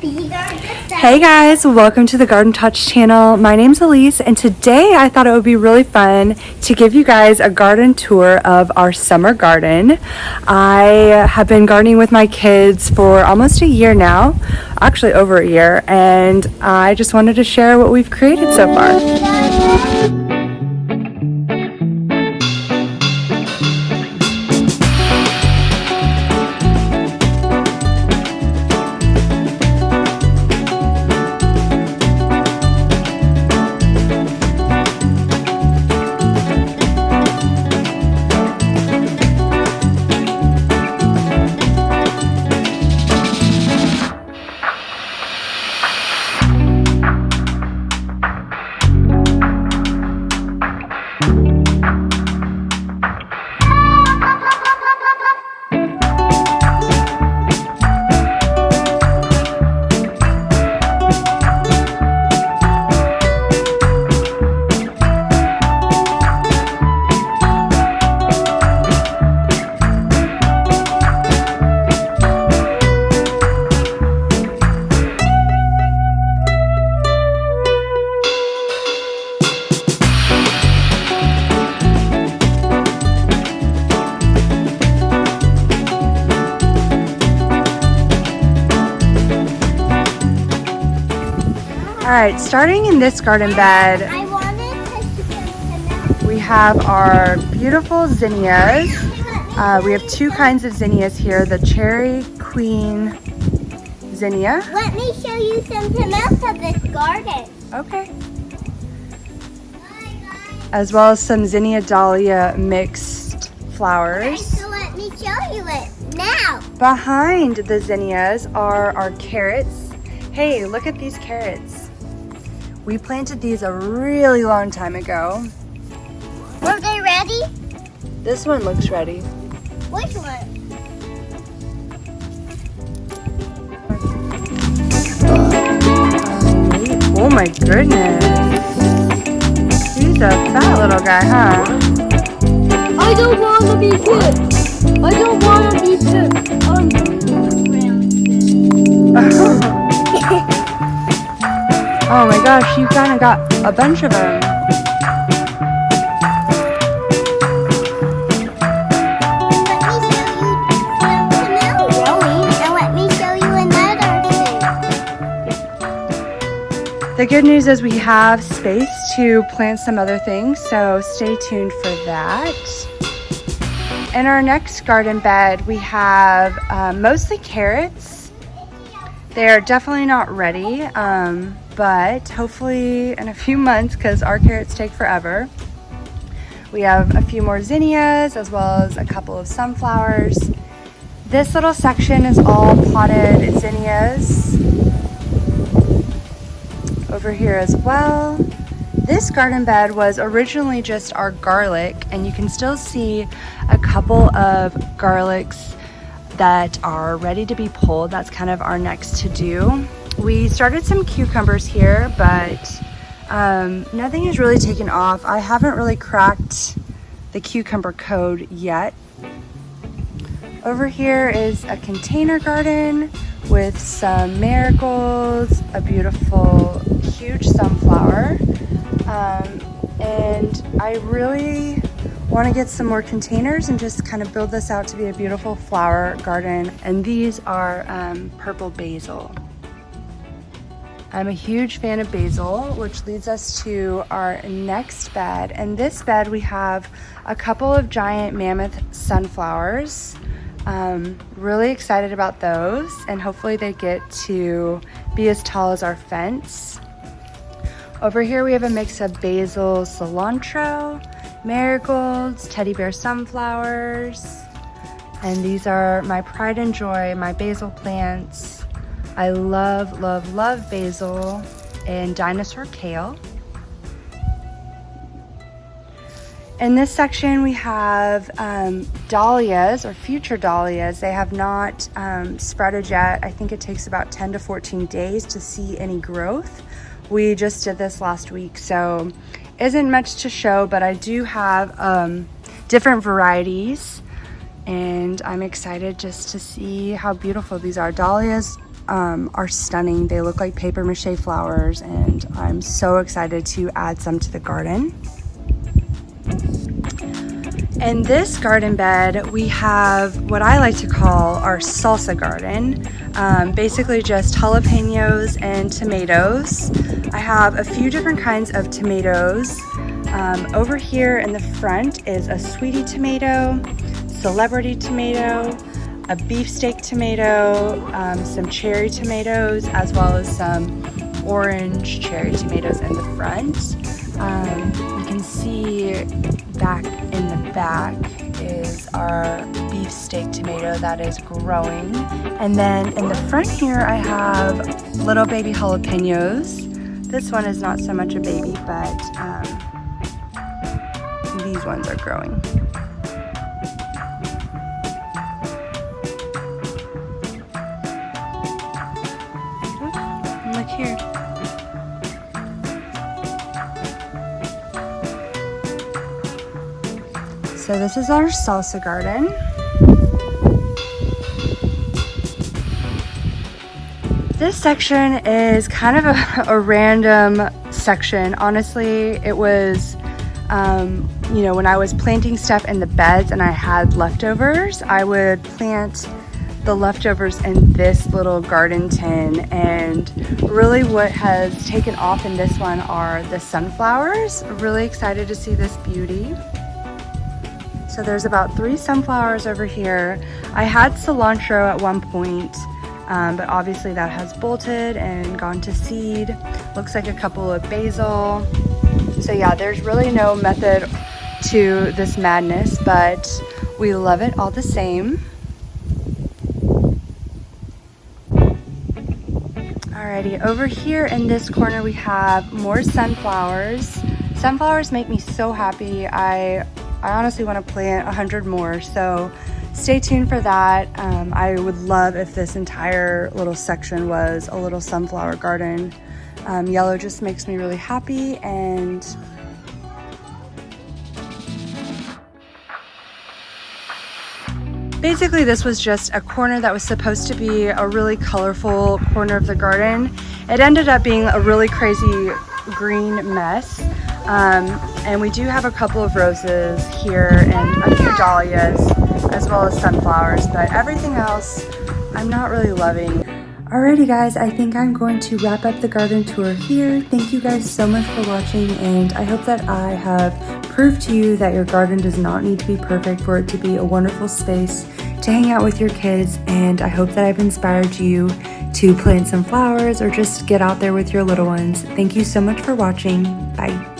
Hey guys, welcome to the Garden Tots channel. My name's Elise and today I thought it would be really fun to give you guys a garden tour of our summer garden. I have been gardening with my kids for almost a year now, actually over a year, and I just wanted to share what we've created so far. Alright, starting in this garden bed, we have our beautiful zinnias. We have two kinds of zinnias here, the Cherry Queen zinnia. Let me show you some tomatoes of this garden. Okay. As well as some zinnia dahlia mixed flowers. Okay, so let me show you it now. Behind the zinnias are our carrots. Hey, look at these carrots. We planted these a really long time ago. Were they ready? This one looks ready. Which one? Oh my goodness. He's a fat little guy, huh? I don't want to be good. I don't want to be good. Oh my gosh, you kind of got a bunch of them. The good news is we have space to plant some other things, so stay tuned for that. In our next garden bed, we have mostly carrots. They're definitely not ready, but hopefully in a few months, because our carrots take forever. We have a few more zinnias as well as a couple of sunflowers. This little section is all potted zinnias. Over here as well. This garden bed was originally just our garlic, and you can still see a couple of garlics that are ready to be pulled. That's kind of our next to do. We started some cucumbers here, but nothing has really taken off. I haven't really cracked the cucumber code yet. Over here is a container garden with some marigolds, a beautiful huge sunflower, and I really want to get some more containers and just kind of build this out to be a beautiful flower garden. And these are purple basil. I'm a huge fan of basil, which leads us to our next bed. In this bed we have a couple of giant mammoth sunflowers. Really excited about those, and hopefully they get to be as tall as our fence. Over here we have a mix of basil, cilantro, marigolds, teddy bear sunflowers, and these are my pride and joy, my basil plants. I love, love, love basil and dinosaur kale. In this section we have dahlias, or future dahlias. They have not sprouted yet. I think it takes about 10 to 14 days to see any growth. We just did this last week, so isn't much to show, but I do have different varieties, and I'm excited just to see how beautiful these are. Dahlias are stunning. They look like paper mache flowers, and I'm so excited to add some to the garden. In this garden bed, we have what I like to call our salsa garden. Basically just jalapenos and tomatoes. I have a few different kinds of tomatoes. Over here in the front is a sweetie tomato, celebrity tomato, a beefsteak tomato, some cherry tomatoes, as well as some orange cherry tomatoes in the front. You can see back in the back is our beefsteak tomato that is growing. And then in the front here I have little baby jalapenos. This one is not so much a baby, but these ones are growing. Look here. So this is our salsa garden. This section is kind of a random section. Honestly, it was, you know, when I was planting stuff in the beds and I had leftovers, I would plant the leftovers in this little garden tin, and really what has taken off in this one are the sunflowers. Really excited to see this beauty. So there's about 3 sunflowers over here. I had cilantro at one point, but obviously that has bolted and gone to seed. Looks like a couple of basil. So yeah, there's really no method to this madness, but we love it all the same. Alrighty, over here in this corner we have more sunflowers. Sunflowers make me so happy. I honestly want to plant 100 more, so stay tuned for that. I would love if this entire little section was a little sunflower garden. Yellow just makes me really happy, and basically this was just a corner that was supposed to be a really colorful corner of the garden. It ended up being a really crazy green mess. And we do have a couple of roses here and a few dahlias, as well as sunflowers, but everything else I'm not really loving. Alrighty guys, I think I'm going to wrap up the garden tour here. Thank you guys so much for watching, and I hope that I have proved to you that your garden does not need to be perfect for it to be a wonderful space to hang out with your kids, and I hope that I've inspired you to plant some flowers or just get out there with your little ones. Thank you so much for watching. Bye.